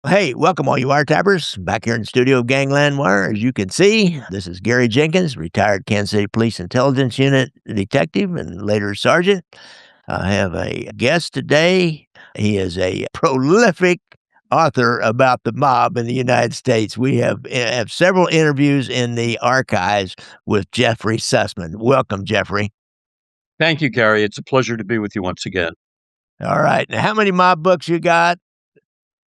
Hey, welcome all you wiretappers back here in the studio of Gangland Wire. As you can see, this is Gary Jenkins, retired Kansas City Police Intelligence Unit detective and later sergeant. I have a guest today. He is a prolific author about the mob in the United States. We have several interviews in the archives with Jeffrey Sussman. Welcome, Jeffrey. Thank you, Gary. It's a pleasure to be with you once again. All right. Now, how many mob books you got?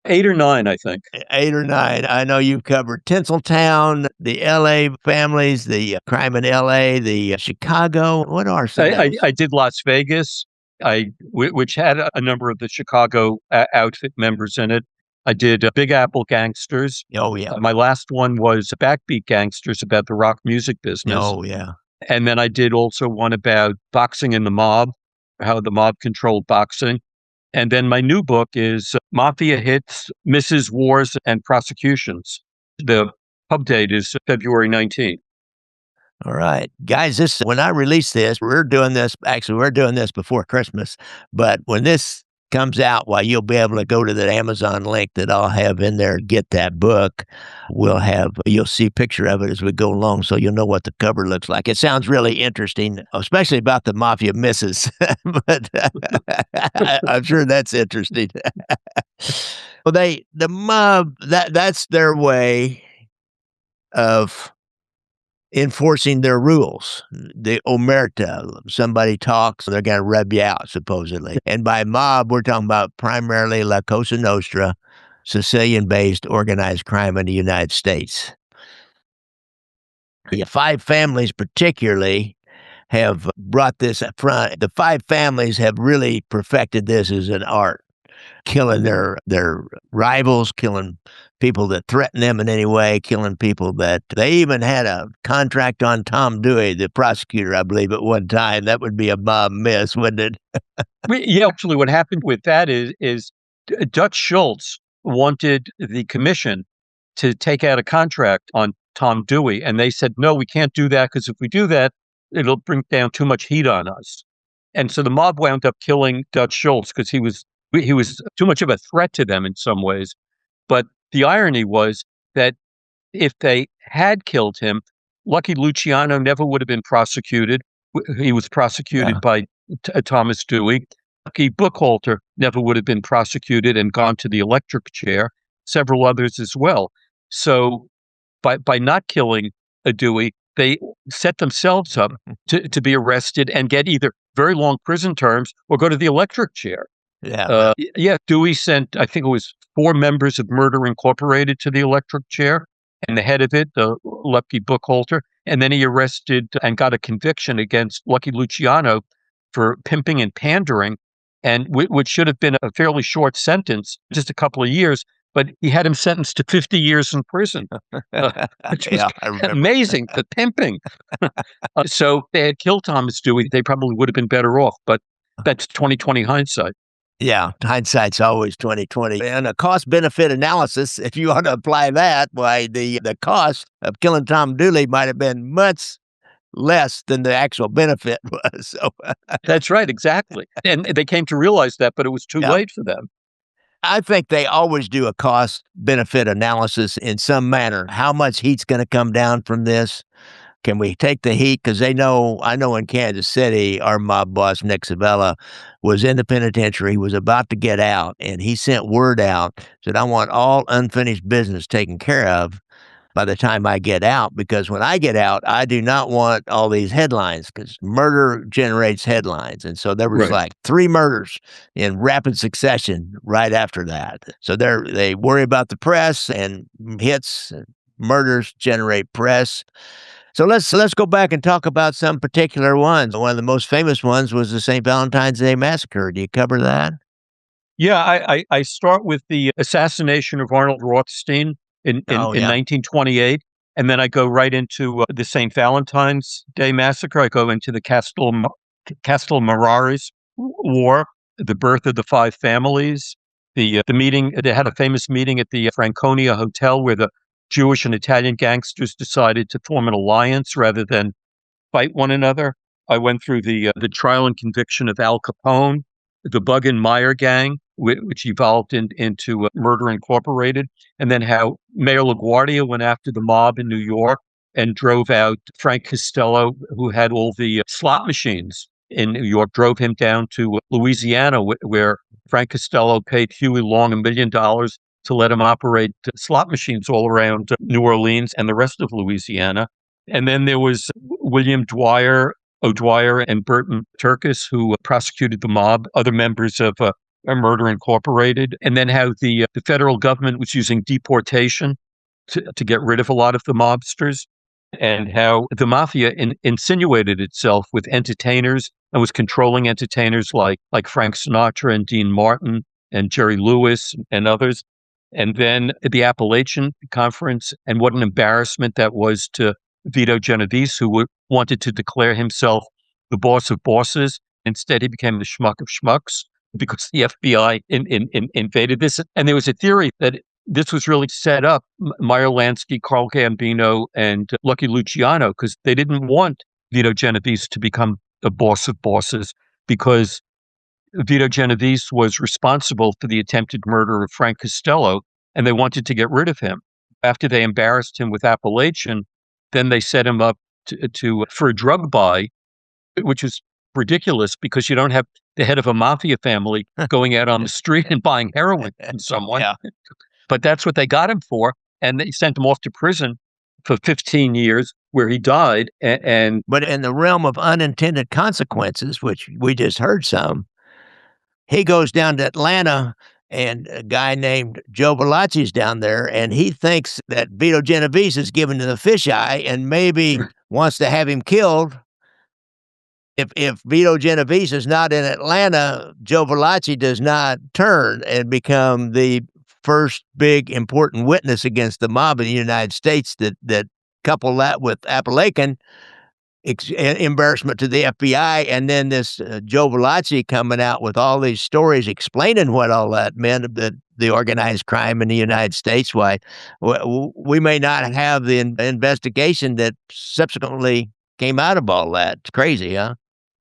8 or 9, I think. 8 or 9. I know you've covered Tinseltown, the L.A. families, the crime in L.A., the Chicago. What are some of those? I did Las Vegas, which had a number of the Chicago outfit members in it. I did Big Apple Gangsters. Oh, yeah. My last one was Backbeat Gangsters about the rock music business. Oh, yeah. And then I did also one about boxing in the mob, how the mob controlled boxing. And then my new book is Mafia-Hits-Misses-Wars and Prosecutions. The pub date is February 19th. All right. Guys, when I release this, we're doing this before Christmas, but when this comes out, you'll be able to go to that Amazon link that I'll have in there, get that book. You'll see a picture of it as we go along, so you'll know what the cover looks like. It sounds really interesting, especially about the Mafia misses, but I'm sure that's interesting. Well, the mob, that's their way of enforcing their rules. The omertà, somebody talks, they're going to rub you out, supposedly. And by mob, we're talking about primarily La Cosa Nostra, Sicilian-based organized crime in the United States. The 5 families particularly have brought this up front. The 5 families have really perfected this as an art, killing their rivals, killing people that threaten them in any way, killing people that they even had a contract on Tom Dewey, the prosecutor, I believe, at one time. That would be a mob miss, wouldn't it? Yeah, actually, what happened with that is Dutch Schultz wanted the commission to take out a contract on Tom Dewey, and they said, no, we can't do that because if we do that, it'll bring down too much heat on us. And so the mob wound up killing Dutch Schultz because he was too much of a threat to them in some ways. But the irony was that if they had killed him, Lucky Luciano never would have been prosecuted. He was prosecuted by Thomas Dewey. Lucky Buchholter never would have been prosecuted and gone to the electric chair. Several others as well. So by not killing a Dewey, they set themselves up to be arrested and get either very long prison terms or go to the electric chair. Yeah. Dewey sent, I think it was 4 members of Murder Incorporated to the electric chair, and the head of it, the Lucky Buchholter, and then he arrested and got a conviction against Lucky Luciano for pimping and pandering, and which should have been a fairly short sentence, just a couple of years, but he had him sentenced to 50 years in prison, which was amazing, the pimping. So if they had killed Thomas Dewey, they probably would have been better off, but that's 20/20 hindsight. Yeah, hindsight's always 20/20. And a cost-benefit analysis, if you want to apply that, the cost of killing Tom Dooley might have been much less than the actual benefit was. So that's right, exactly. And they came to realize that, but it was too late for them. I think they always do a cost-benefit analysis in some manner. How much heat's going to come down from this? Can we take the heat? Because I know in Kansas City, our mob boss, Nick Savella, was in the penitentiary. He was about to get out, and he sent word out, said, I want all unfinished business taken care of by the time I get out, because when I get out, I do not want all these headlines, because murder generates headlines. And so there was like 3 murders in rapid succession right after that. So they worry about the press, and hits, and murders generate press. So let's go back and talk about some particular ones. One of the most famous ones was the St. Valentine's Day Massacre. Do you cover that? Yeah, I start with the assassination of Arnold Rothstein in 1928, and then I go right into the St. Valentine's Day Massacre. I go into the Castelmararis War, the birth of the 5 families, the meeting. They had a famous meeting at the Franconia Hotel where the Jewish and Italian gangsters decided to form an alliance rather than fight one another. I went through the trial and conviction of Al Capone, the Bug and Meyer gang, which evolved into Murder Incorporated, and then how Mayor LaGuardia went after the mob in New York and drove out Frank Costello, who had all the slot machines in New York, drove him down to Louisiana, where Frank Costello paid Huey Long $1 million to let him operate slot machines all around New Orleans and the rest of Louisiana. And then there was William O'Dwyer and Burton Turkis, who prosecuted the mob, other members of Murder Incorporated, and then how the federal government was using deportation to get rid of a lot of the mobsters, and how the mafia insinuated itself with entertainers and was controlling entertainers like Frank Sinatra and Dean Martin and Jerry Lewis and others. And then the Appalachian Conference, and what an embarrassment that was to Vito Genovese, who wanted to declare himself the boss of bosses. Instead, he became the schmuck of schmucks because the FBI invaded this. And there was a theory that this was really set up, Meyer Lansky, Carl Gambino, and Lucky Luciano, because they didn't want Vito Genovese to become the boss of bosses, because Vito Genovese was responsible for the attempted murder of Frank Costello, and they wanted to get rid of him. After they embarrassed him with Appalachian, then they set him up for a drug buy, which is ridiculous because you don't have the head of a mafia family going out on the street and buying heroin from someone. Yeah. But that's what they got him for, and they sent him off to prison for 15 years, where he died. But in the realm of unintended consequences, which we just heard some, he goes down to Atlanta, and a guy named Joe Valachi's down there, and he thinks that Vito Genovese is giving him the fisheye and maybe wants to have him killed. If Vito Genovese is not in Atlanta, Joe Valachi does not turn and become the first big important witness against the mob in the United States. That couple that with Appalachian embarrassment to the FBI, and then this Joe Valachi coming out with all these stories explaining what all that meant, the organized crime in the United States. Why we may not have the investigation that subsequently came out of all that. It's crazy, huh?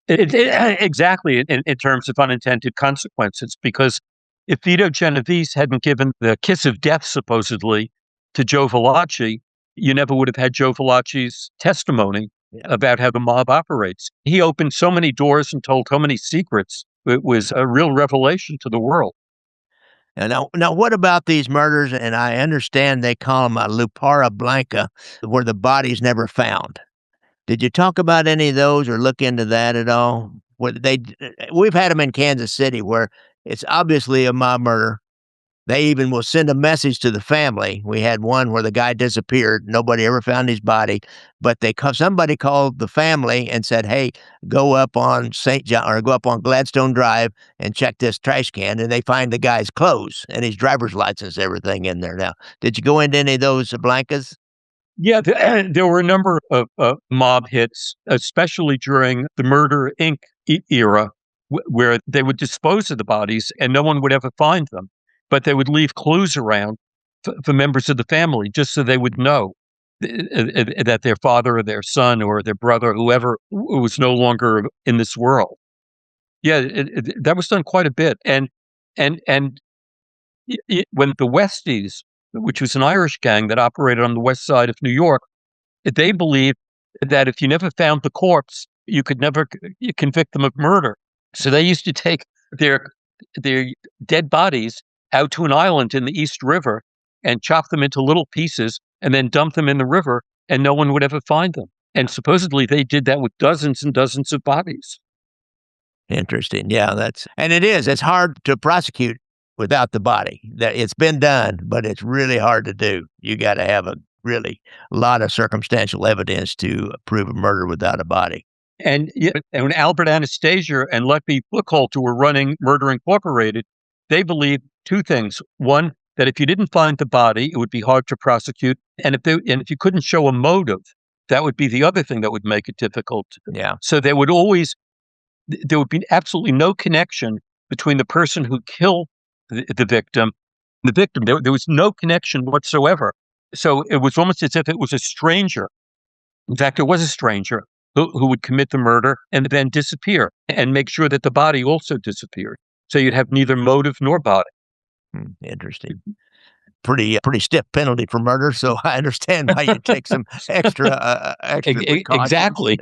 Exactly, in terms of unintended consequences, because if Vito Genovese hadn't given the kiss of death, supposedly, to Joe Valachi, you never would have had Joe Valachi's testimony about how the mob operates. He opened so many doors and told so many secrets. It was a real revelation to the world. And now, what about these murders? And I understand they call them a Lupara Blanca, where the body's never found. Did you talk about any of those or look into that at all? We've had them in Kansas City where it's obviously a mob murder. They even will send a message to the family. We had one where the guy disappeared. Nobody ever found his body, but somebody called the family and said, "Hey, go up on St. John or go up on Gladstone Drive and check this trash can." And they find the guy's clothes and his driver's license, everything in there. Now, did you go into any of those blancas? Yeah, there were a number of mob hits, especially during the Murder Inc. Era, where they would dispose of the bodies and no one would ever find them. But they would leave clues around for members of the family just so they would know that their father or their son or their brother, whoever, was no longer in this world. Yeah, that was done quite a bit. And when the Westies, which was an Irish gang that operated on the west side of New York, they believed that if you never found the corpse, you could never convict them of murder. So they used to take their dead bodies out to an island in the East River and chop them into little pieces and then dump them in the river, and no one would ever find them. And supposedly they did that with dozens and dozens of bodies. Interesting. Yeah, it's hard to prosecute without the body. It's been done, but it's really hard to do. You got to have a really lot of circumstantial evidence to prove a murder without a body. And when Albert Anastasia and Leppy Buchholter were running Murder Incorporated, they believed two things. One, that if you didn't find the body, it would be hard to prosecute. And if you couldn't show a motive, that would be the other thing that would make it difficult. Yeah. So there would be absolutely no connection between the person who killed the victim and the victim. There was no connection whatsoever. So it was almost as if it was a stranger. In fact, it was a stranger who would commit the murder and then disappear and make sure that the body also disappeared. So you'd have neither motive nor body. Interesting. Pretty stiff penalty for murder, so I understand why you take some extra precautions. Exactly.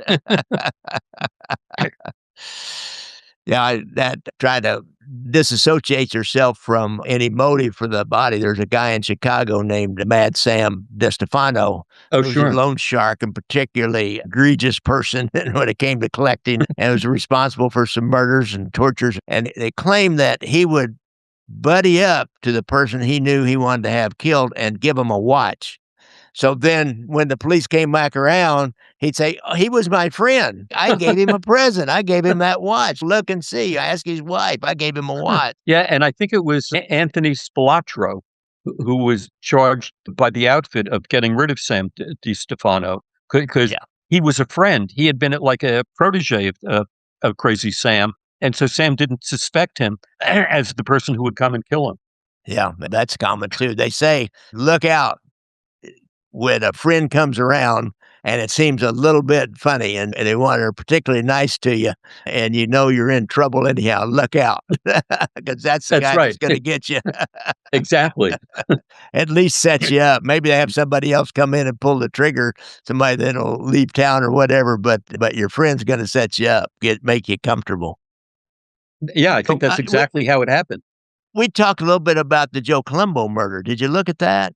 Yeah, that try to disassociate yourself from any motive for the body. There's a guy in Chicago named Mad Sam DeStefano, Oh, who was a sure. loan shark and particularly egregious person when it came to collecting, and was responsible for some murders and tortures. And they claim that he would buddy up to the person he knew he wanted to have killed and give him a watch. So then when the police came back around, he'd say, "Oh, he was my friend. I gave him a present. I gave him that watch. Look and see. I asked his wife. I gave him a watch." Yeah, and I think it was Anthony Spilatro who was charged by the outfit of getting rid of Sam DiStefano because Yeah. he was a friend. He had been like a protege of Crazy Sam, and so Sam didn't suspect him as the person who would come and kill him. Yeah, that's common too. They say, look out when a friend comes around and it seems a little bit funny and they want are particularly nice to you and you know you're in trouble anyhow. Look out because that's the That's guy right. that's going to get you. Exactly. At least set you up. Maybe they have somebody else come in and pull the trigger, somebody that'll leave town or whatever, but your friend's going to set you up, make you comfortable. Yeah, I think So, that's exactly how it happened. we talked a little bit about the Joe Colombo murder. Did you look at that?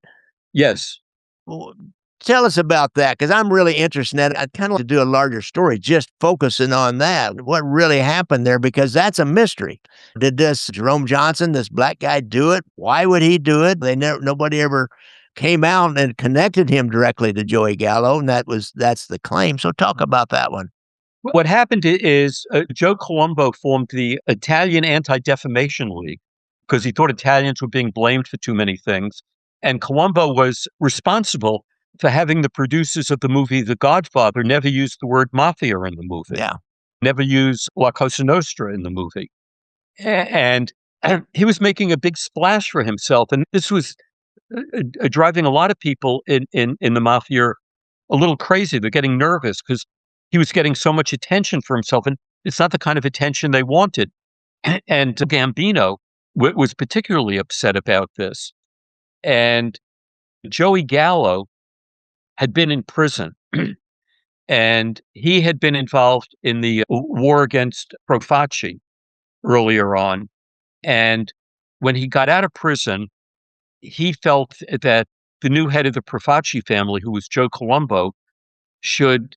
Yes. Well, tell us about that because I'm really interested in that. I'd kind of like to do a larger story, just focusing on that. What really happened there? Because that's a mystery. Did this Jerome Johnson, this black guy, do it? Why would he do it? Nobody ever came out and connected him directly to Joey Gallo, and that's the claim. So talk about that one. What happened is Joe Colombo formed the Italian Anti-Defamation League because he thought Italians were being blamed for too many things. And Colombo was responsible for having the producers of the movie The Godfather never use the word mafia in the movie, Yeah, never use La Cosa Nostra in the movie. And he was making a big splash for himself. And this was driving a lot of people in the mafia a little crazy. They're getting nervous because he was getting so much attention for himself. And it's not the kind of attention they wanted. And Gambino was particularly upset about this. And Joey Gallo had been in prison and he had been involved in the war against Profaci earlier on. And when he got out of prison, he felt that the new head of the Profaci family, who was Joe Colombo, should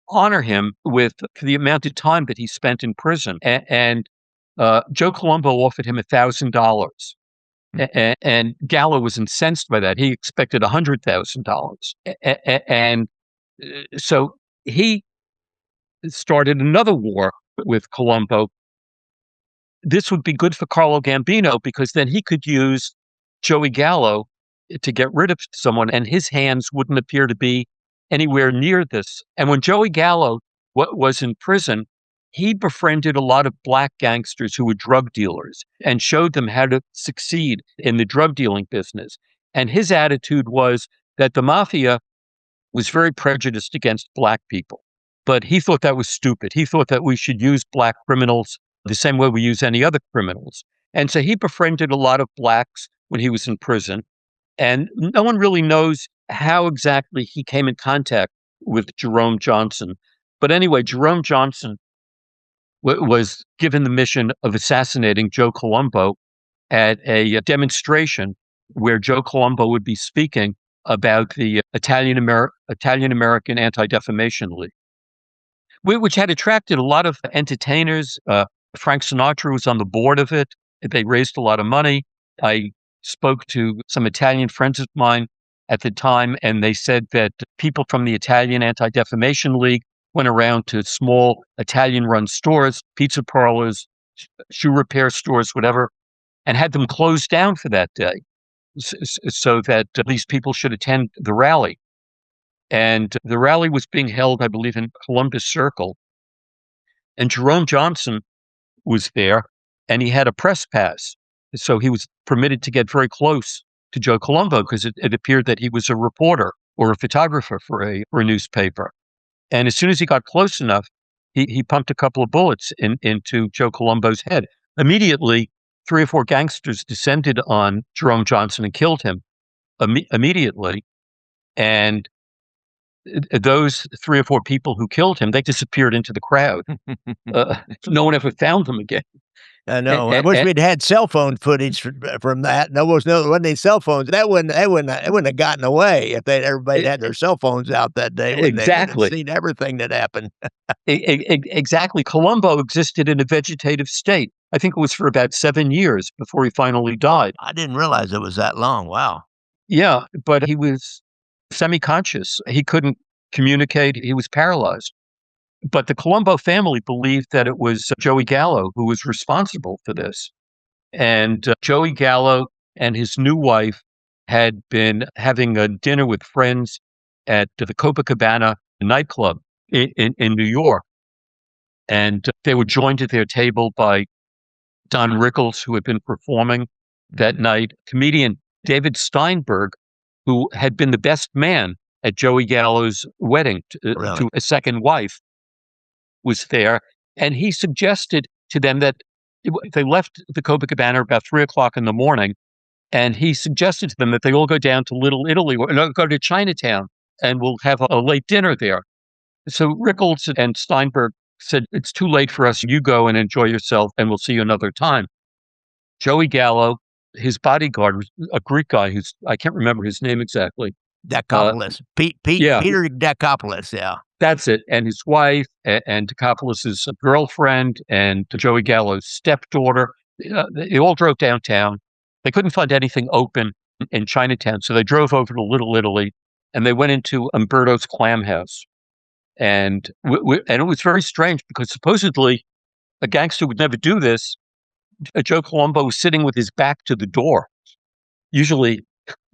honor him with for the amount of time that he spent in prison. And Joe Colombo offered him $1,000. And Gallo was incensed by that. He expected $100,000. And so he started another war with Colombo. This would be good for Carlo Gambino because then he could use Joey Gallo to get rid of someone, and his hands wouldn't appear to be anywhere near this. And when Joey Gallo was in prison, he befriended a lot of black gangsters who were drug dealers and showed them how to succeed in the drug dealing business. And his attitude was that the mafia was very prejudiced against black people. But he thought that was stupid. He thought that we should use black criminals the same way we use any other criminals. And so he befriended a lot of blacks when he was in prison. And no one really knows how exactly he came in contact with Jerome Johnson. But anyway, Jerome Johnson was given the mission of assassinating Joe Colombo at a demonstration where Joe Colombo would be speaking about the Italian American Anti-Defamation League, which had attracted a lot of entertainers. Frank Sinatra was on the board of it. They raised a lot of money. I spoke to some Italian friends of mine at the time, and they said that people from the Italian Anti-Defamation League went around to small Italian-run stores, pizza parlors, shoe repair stores, whatever, and had them closed down for that day so that these people should attend the rally. And the rally was being held, I believe, in Columbus Circle. And Jerome Johnson was there, and he had a press pass. So he was permitted to get very close to Joe Colombo because it appeared that he was a reporter or a photographer for a newspaper. And as soon as he got close enough, he pumped a couple of bullets into Joe Colombo's head. Immediately, 3 or 4 gangsters descended on Jerome Johnson and killed him immediately. And those 3 or 4 people who killed him, they disappeared into the crowd. No one ever found them again. I know. I wish we'd had cell phone footage from that. Wasn't any cell phones. That wouldn't have gotten away if everybody had their cell phones out that day. They would have seen everything that happened. Exactly. Colombo existed in a vegetative state. I think it was for about 7 years before he finally died. I didn't realize it was that long. Wow. Yeah, but he was semi-conscious. He couldn't communicate. He was paralyzed. But the Colombo family believed that it was Joey Gallo who was responsible for this. And Joey Gallo and his new wife had been having a dinner with friends at the Copacabana nightclub in New York. And they were joined at their table by Don Rickles, who had been performing that night, comedian David Steinberg, who had been the best man at Joey Gallo's wedding to a second wife, was there. And he suggested to them that they left the Copacabana about 3:00 in the morning. And he suggested to them that they all go down to Little Italy or go to Chinatown and we'll have a late dinner there. So Rickles and Steinberg said, it's too late for us. You go and enjoy yourself and we'll see you another time. Joey Gallo, his bodyguard, was a Greek guy I can't remember his name exactly. Decopoulos. Peter Decopoulos, yeah. That's it. And his wife and Decopoulos' girlfriend and Joey Gallo's stepdaughter, they all drove downtown. They couldn't find anything open in Chinatown, so they drove over to Little Italy and they went into Umberto's Clam House. And it was very strange because supposedly a gangster would never do this. Joe Colombo was sitting with his back to the door. Usually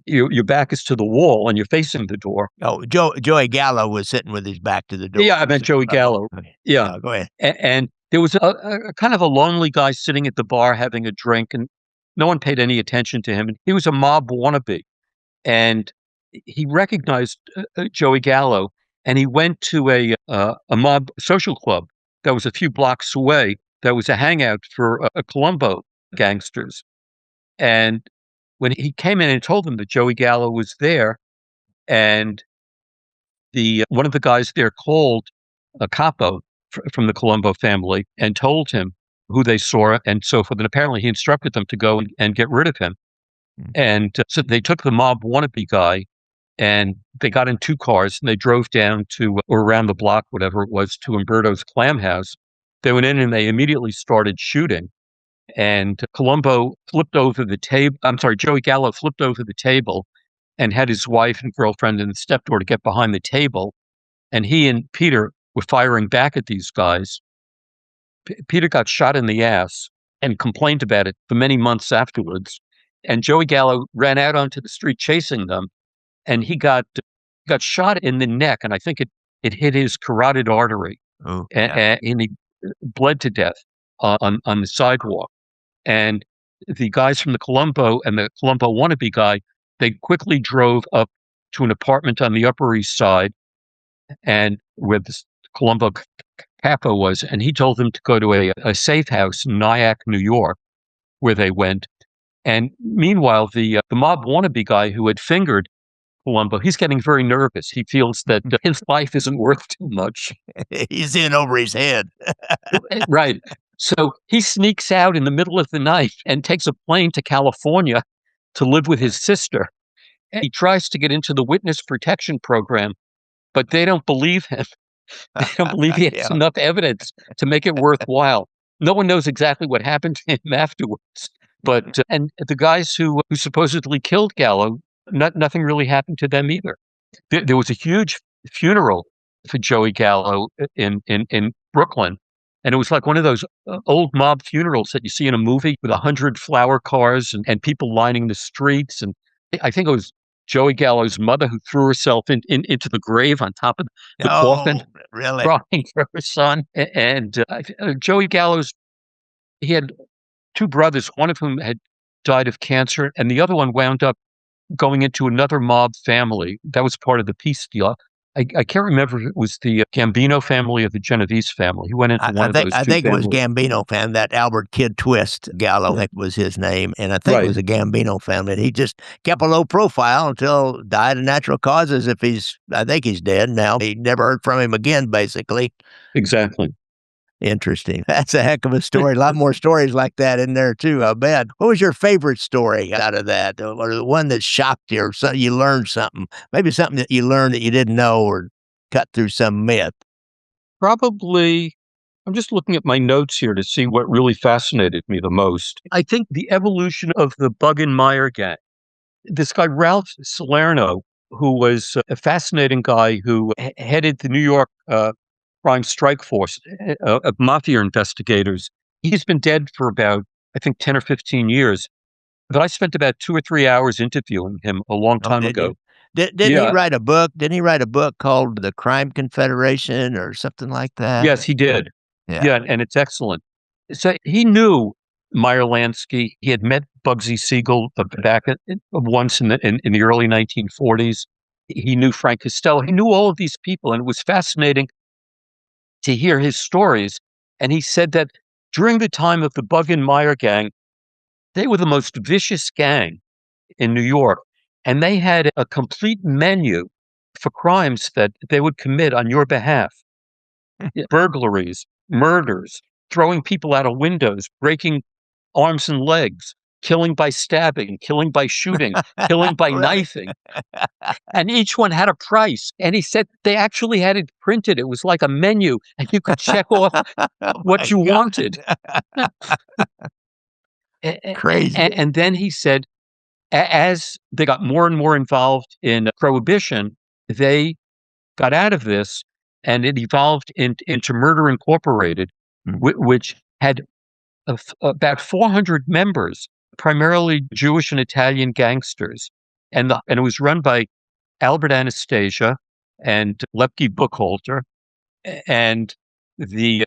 your back is to the wall and you're facing the door. Oh, Joey Gallo was sitting with his back to the door. Yeah, I meant Joey Gallo. Yeah. Go ahead. And there was a kind of a lonely guy sitting at the bar having a drink, and no one paid any attention to him. And he was a mob wannabe. And he recognized Joey Gallo, and he went to a mob social club that was a few blocks away. That was a hangout for Colombo gangsters. And when he came in and told them that Joey Gallo was there, and one of the guys there called a capo from the Colombo family and told him who they saw and so forth. And apparently he instructed them to go and get rid of him. And so they took the mob wannabe guy and they got in 2 cars and they drove down or around the block, whatever it was, to Umberto's Clam House. They went in and they immediately started shooting. And Colombo flipped over the table. I'm sorry, Joey Gallo flipped over the table and had his wife and girlfriend and stepdaughter get behind the table. And he and Peter were firing back at these guys. Peter got shot in the ass and complained about it for many months afterwards. And Joey Gallo ran out onto the street chasing them. And he got shot in the neck. And I think it hit his carotid artery. Oh, yeah. And he bled to death on the sidewalk. And the guys from the Colombo and the Colombo wannabe guy, they quickly drove up to an apartment on the Upper East Side, and where the Colombo capo was, and he told them to go to a safe house in Nyack, New York, where they went. And meanwhile, the mob wannabe guy who had fingered Colombo, he's getting very nervous. He feels that his life isn't worth too much. He's in over his head. Right. So he sneaks out in the middle of the night and takes a plane to California to live with his sister. And he tries to get into the witness protection program, but they don't believe him. They don't believe he has enough evidence to make it worthwhile. No one knows exactly what happened to him afterwards. But and the guys who supposedly killed Gallo, nothing really happened to them either. There was a huge funeral for Joey Gallo in Brooklyn. And it was like one of those old mob funerals that you see in a movie with 100 flower cars and people lining the streets. And I think it was Joey Gallo's mother who threw herself into the grave on top of the coffin, really? crying for her son. And Joey Gallo's, he had 2 brothers, one of whom had died of cancer, and the other one wound up going into another mob family. That was part of the peace deal. I can't remember if it was the Gambino family or the Genovese family. He went into one of those I two think it was families. Gambino family, that Albert Kid Twist Gallo, I think was his name, and I think it Right. was a Gambino family. And he just kept a low profile until died of natural causes. I think he's dead now. He never heard from him again, basically. Exactly. Interesting. That's a heck of a story. A lot more stories like that in there too, I bet. What was your favorite story out of that? Or the one that shocked you, or something you learned something? Maybe something that you learned that you didn't know, or cut through some myth. Probably, I'm just looking at my notes here to see what really fascinated me the most. I think the evolution of the Bug and Meyer gang. This guy, Ralph Salerno, who was a fascinating guy who headed the New York crime strike force of mafia investigators. He's been dead for about, I think, 10 or 15 years. But I spent about 2 or 3 hours interviewing him a long Oh, time did ago. you? Didn't he Yeah, write a book? Didn't he write a book called The Crime Confederation or something like that? yes, he did. Yeah. Yeah, and it's excellent. So he knew Meyer Lansky. He had met Bugsy Siegel back once in the early 1940s. He knew Frank Costello. He knew all of these people, and it was fascinating to hear his stories. And he said that during the time of the Bug and Meyer gang, they were the most vicious gang in New York, and they had a complete menu for crimes that they would commit on your behalf. Burglaries, murders, throwing people out of windows, breaking arms and legs, killing by stabbing, killing by shooting, killing by Really? knifing. And each one had a price. And he said they actually had it printed. It was like a menu, and you could check off Oh what my you God. wanted. Crazy. And then he said, as they got more and more involved in prohibition, they got out of this, and it evolved into Murder Incorporated, Mm. which had about 400 members, primarily Jewish and Italian gangsters, and it was run by Albert Anastasia and Lepke Buchholter, and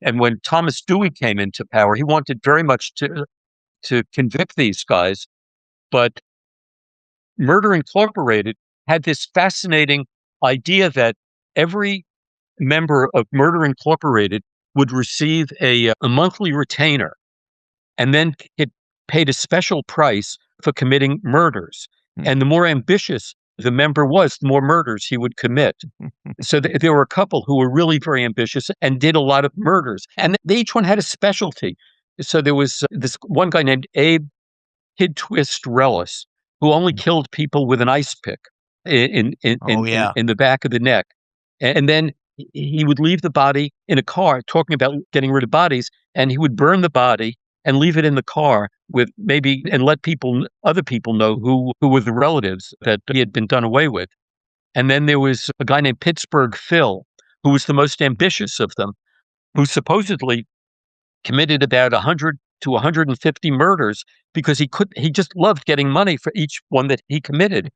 and when Thomas Dewey came into power, he wanted very much to convict these guys, but Murder Incorporated had this fascinating idea that every member of Murder Incorporated would receive a monthly retainer and then get paid a special price for committing murders. Mm. And the more ambitious the member was, the more murders he would commit. So there were a couple who were really very ambitious and did a lot of murders. And they each one had a specialty. So there was this one guy named Abe Kid Twist Rellis, who only killed people with an ice pick Oh, yeah. in the back of the neck. And then he would leave the body in a car, talking about getting rid of bodies, and he would burn the body and leave it in the car with maybe and let other people know who were the relatives that he had been done away with. And then there was a guy named Pittsburgh Phil, who was the most ambitious of them, who supposedly committed about 100 to 150 murders because he just loved getting money for each one that he committed.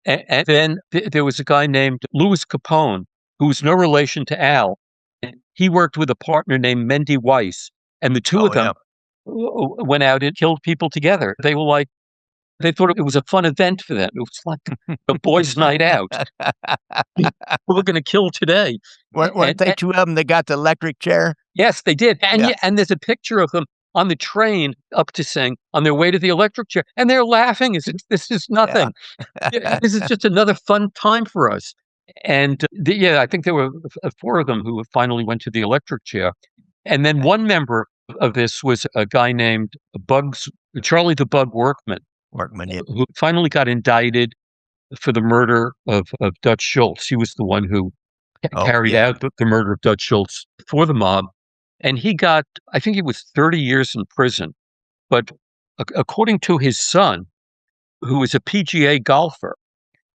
And then there was a guy named Louis Capone, who was no relation to Al. He worked with a partner named Mendy Weiss, and the two Oh, of them yeah. went out and killed people together. They thought it was a fun event for them. It was like the boys' night out. We're going to kill today. Weren't they two of them that got the electric chair? Yes, they did. And Yeah. and there's a picture of them on the train up to Sing on their way to the electric chair, and they're laughing as if this is nothing. This is just another fun time for us. And I think there were four of them who finally went to the electric chair. And then one member of this was a guy named Charlie the Bug Workman, Workman, yeah. who finally got indicted for the murder of Dutch Schultz. He was the one who Oh, carried yeah. out the murder of Dutch Schultz for the mob. And he got, I think it was 30 years in prison. But according to his son, who is a PGA golfer,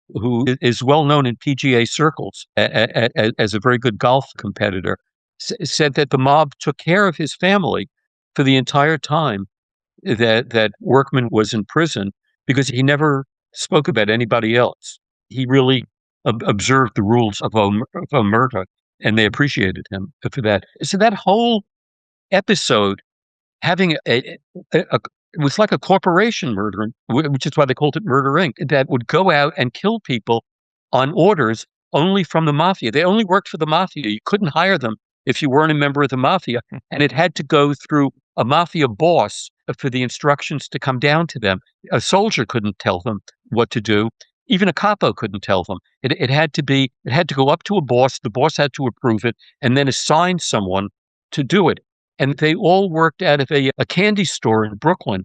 who is well known in PGA circles as a very good golf competitor, said that the mob took care of his family for the entire time that Workman was in prison because he never spoke about anybody else. He really observed the rules of omertà, and they appreciated him for that. So that whole episode having it was like a corporation murder, which is why they called it Murder Inc., that would go out and kill people on orders only from the mafia. They only worked for the mafia. You couldn't hire them if you weren't a member of the mafia. And it had to go through a mafia boss for the instructions to come down to them. A soldier couldn't tell them what to do. Even a capo couldn't tell them. It had to go up to a boss. The boss had to approve it and then assign someone to do it. And they all worked out of a candy store in Brooklyn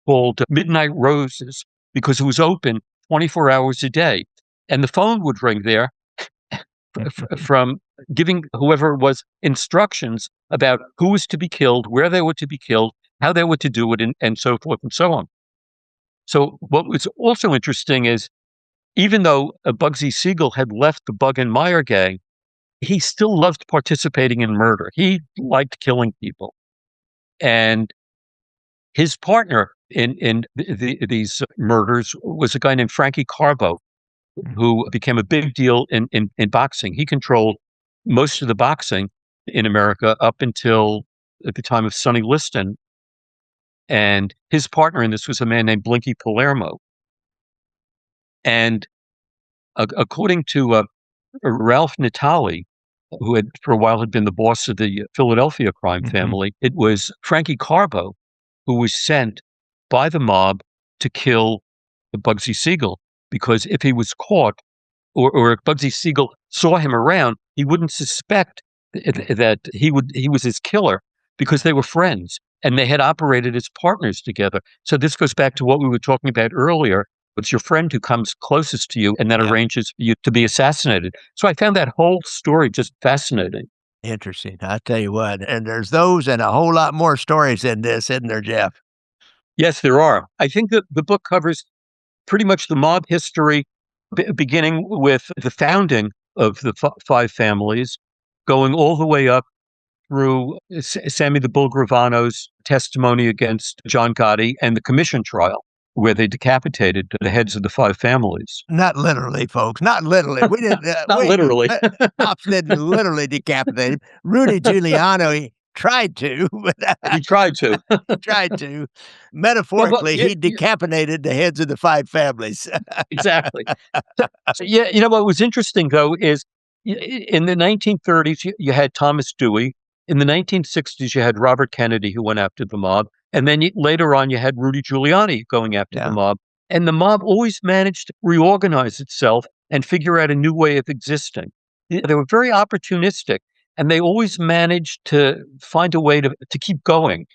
called Midnight Roses because it was open 24 hours a day. And the phone would ring there from giving whoever it was instructions about who was to be killed, where they were to be killed, how they were to do it, and so forth and so on. So what was also interesting is even though Bugsy Siegel had left the Bug and Meyer gang, he still loved participating in murder. He liked killing people. And his partner in these murders was a guy named Frankie Carbo, who became a big deal in boxing. He controlled most of the boxing in America up until at the time of Sonny Liston. And his partner in this was a man named Blinky Palermo. And according to Ralph Natali, who had for a while had been the boss of the Philadelphia crime family, it was Frankie Carbo who was sent by the mob to kill Bugsy Siegel, because if he was caught or if Bugsy Siegel saw him around, he wouldn't suspect that he was his killer because they were friends and they had operated as partners together. So this goes back to what we were talking about earlier. It's your friend who comes closest to you and that arranges for you to be assassinated. So I found that whole story just fascinating. Interesting. I tell you what, and there's those and a whole lot more stories in this, isn't there, Jeff? Yes, there are. I think that the book covers pretty much the mob history, beginning with the founding of the five families, going all the way up through Sammy the Bull Gravano's testimony against John Gotti and the commission trial, where they decapitated the heads of the five families. Not literally, folks. Not literally. We didn't. Not literally. Cops didn't literally decapitate him. Rudy Giuliano, he tried to. He tried to. He tried to. Metaphorically, he decapitated the heads of the five families. Exactly. So, yeah, you know what was interesting though is in the 1930s you had Thomas Dewey. In the 1960s you had Robert Kennedy, who went after the mob. And then later on, you had Rudy Giuliani going after the mob. And the mob always managed to reorganize itself and figure out a new way of existing. They were very opportunistic, and they always managed to find a way to keep going,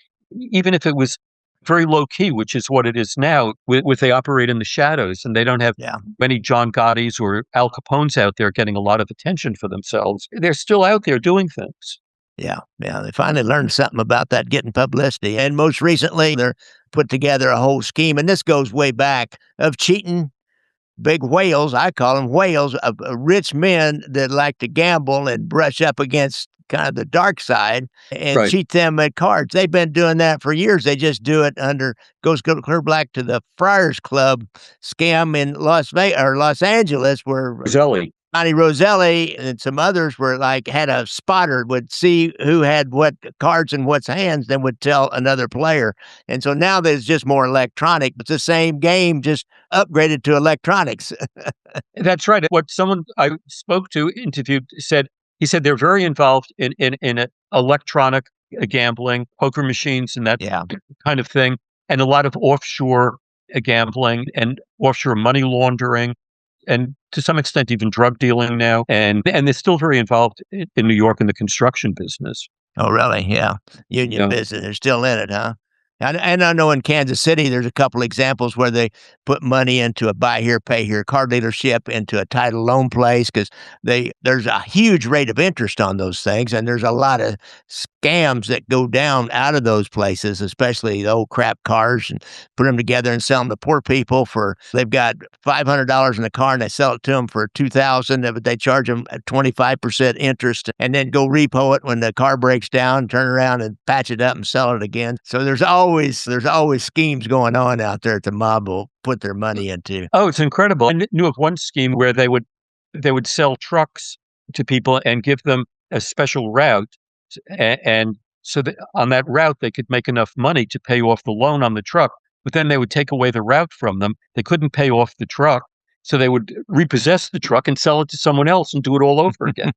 even if it was very low key, which is what it is now, with they operate in the shadows, and they don't have many John Gottis or Al Capones out there getting a lot of attention for themselves. They're still out there doing things. Yeah, they finally learned something about that getting publicity. And most recently, they're put together a whole scheme, and this goes way back, of cheating big whales, I call them whales, of rich men that like to gamble and brush up against kind of the dark side and cheat them at cards. They've been doing that for years. They just do it goes clear back to the Friars Club scam in Las Vegas or Los Angeles, where Johnny Roselli and some others were had a spotter, would see who had what cards in what's hands, then would tell another player. And so now there's just more electronic. It's the same game, just upgraded to electronics. That's right. What someone I spoke to, interviewed, he said they're very involved in electronic gambling, poker machines, and that kind of thing, and a lot of offshore gambling and offshore money laundering, and to some extent even drug dealing now. And they're still very involved in New York in the construction business. Oh, really? Yeah. Union business. They're still in it, huh? And I know in Kansas City, there's a couple examples where they put money into a buy here, pay here car dealership, into a title loan place, because there's a huge rate of interest on those things, and there's a lot of scams that go down out of those places, especially the old crap cars, and put them together and sell them to poor people they've got $500 in the car and they sell it to them for $2,000, but they charge them at 25% interest, and then go repo it when the car breaks down, turn around and patch it up and sell it again. So there's always schemes going on out there that the mob will put their money into. Oh, it's incredible. I knew of one scheme where they would sell trucks to people and give them a special route, and so that on that route they could make enough money to pay off the loan on the truck. But then they would take away the route from them. They couldn't pay off the truck, So they would repossess the truck and sell it to someone else and do it all over again.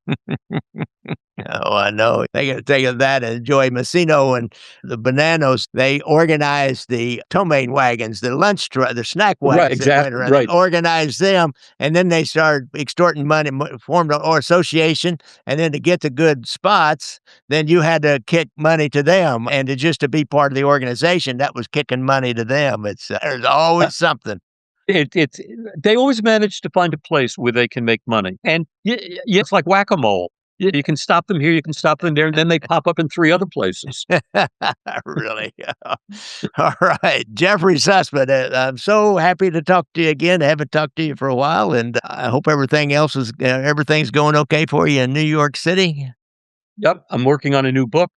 Oh, I know. They got to think of that. And Joey Massino and the Bananos, they organized the tomaine wagons, the lunch truck, the snack wagons. Right, exactly. Right. They organized them, and then they started extorting money, formed an association, and then to get the good spots, then you had to kick money to them, and just to be part of the organization, that was kicking money to them. There's always something. They always manage to find a place where they can make money, and it's like whack-a-mole. You can stop them here, you can stop them there, and then they pop up in 3 other places. Really? All right. Jeffrey Sussman, I'm so happy to talk to you again. I haven't talked to you for a while, and I hope everything's going okay for you in New York City. Yep, I'm working on a new book.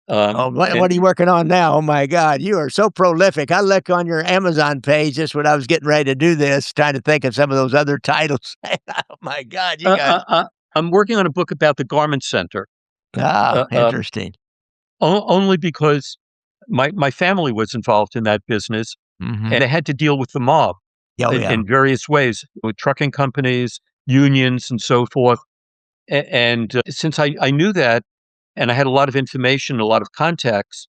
What are you working on now? Oh, my God. You are so prolific. I look on your Amazon page just when I was getting ready to do this, trying to think of some of those other titles. Oh, my God. I'm working on a book about the Garment Center. Interesting. Only because my family was involved in that business, and they had to deal with the mob in various ways, with trucking companies, unions, and so forth. And since I knew that, and I had a lot of information, a lot of contacts,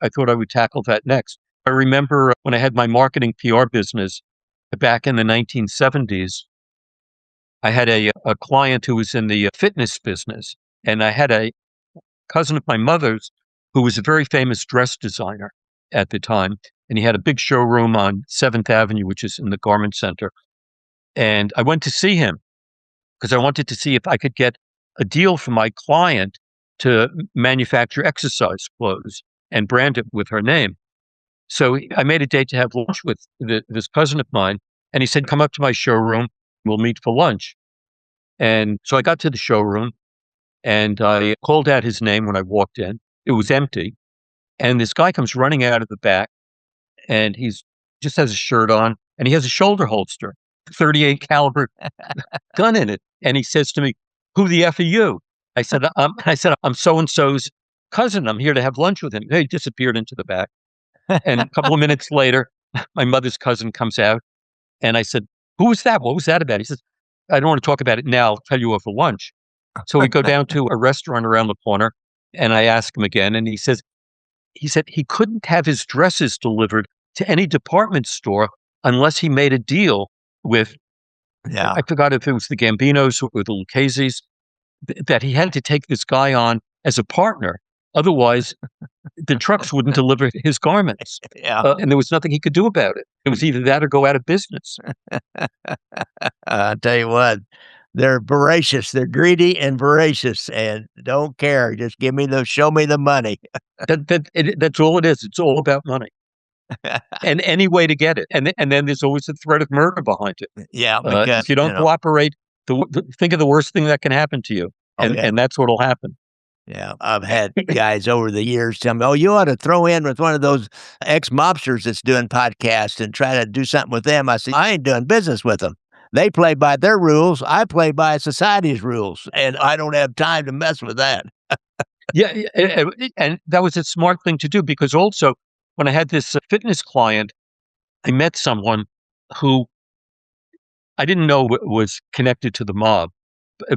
I thought I would tackle that next. I remember when I had my marketing PR business back in the 1970s, I had a client who was in the fitness business, and I had a cousin of my mother's who was a very famous dress designer at the time, and he had a big showroom on 7th Avenue, which is in the Garment Center. And I went to see him because I wanted to see if I could get a deal for my client to manufacture exercise clothes and brand it with her name. So I made a date to have lunch with this cousin of mine, and he said, "Come up to my showroom. We'll meet for lunch." And so I got to the showroom, and I called out his name when I walked in. It was empty. And this guy comes running out of the back, and he's just has a shirt on, and he has a shoulder holster, 38 caliber gun in it. And he says to me, "Who the F are you?" I said, "I'm so-and-so's cousin. I'm here to have lunch with him." He disappeared into the back. And a couple of minutes later, my mother's cousin comes out, and I said, "Who was that? What was that about?" He says, "I don't want to talk about it now. I'll tell you over lunch." So we go down to a restaurant around the corner, and I ask him again, and he said he couldn't have his dresses delivered to any department store unless he made a deal with, I forgot if it was the Gambinos or the Lucchese's, that he had to take this guy on as a partner. Otherwise, the trucks wouldn't deliver his garments. And there was nothing he could do about it. It was either that or go out of business. I'll tell you what, they're voracious. They're greedy and voracious and don't care. Just show me the money. That's all it is. It's all about money. And any way to get it. And then there's always the threat of murder behind it. Because if you don't cooperate, think of the worst thing that can happen to you. And that's what'll happen. Yeah, I've had guys over the years tell me, "Oh, you ought to throw in with one of those ex-mobsters that's doing podcasts and try to do something with them." I said, "I ain't doing business with them. They play by their rules. I play by society's rules, and I don't have time to mess with that." Yeah, and that was a smart thing to do, because also when I had this fitness client, I met someone who I didn't know was connected to the mob,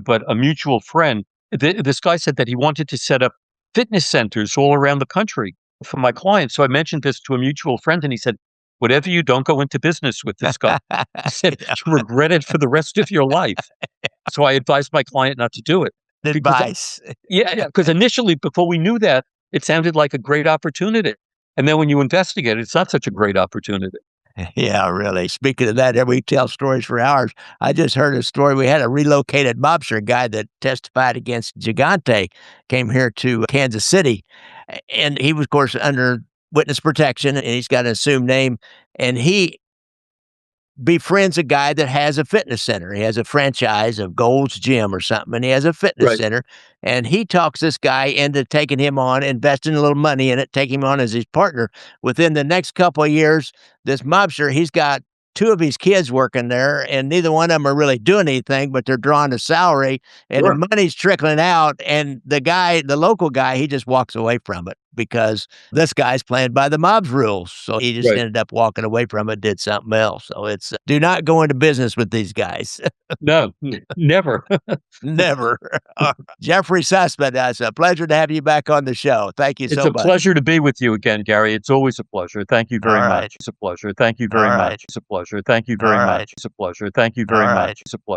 but a mutual friend. This guy said that he wanted to set up fitness centers all around the country for my clients. So I mentioned this to a mutual friend, and he said, "Whatever you don't go into business with this guy." He said, "You regret it for the rest of your life." So I advised my client not to do it. Advice. Because initially, before we knew that, it sounded like a great opportunity. And then when you investigate it, it's not such a great opportunity. Yeah, really. Speaking of that, we tell stories for hours. I just heard a story. We had a relocated mobster guy that testified against Gigante, came here to Kansas City, and he was, of course, under witness protection, and he's got an assumed name, and he befriends a guy that has a fitness center. He has a franchise of Gold's Gym or something, and he has a fitness center, and he talks this guy into taking him on, investing a little money in it, taking him on as his partner. Within the next couple of years, this mobster, he's got 2 of his kids working there, and neither one of them are really doing anything, but they're drawing a salary, and the money's trickling out, and the local guy, he just walks away from it. because this guy's playing by the mob's rules. So he just Right. ended up walking away from it, did something else. So it's do not go into business with these guys. No, never. Never. Jeffrey Sussman, it's a pleasure to have you back on the show. Thank you It's so a much. pleasure to be with you again, Gary. It's always a pleasure. Thank you very All much. right. It's a pleasure. Thank you very All much. right. It's a pleasure. Thank you very All much. right. It's a pleasure. Thank you very All much. right. It's a pleasure.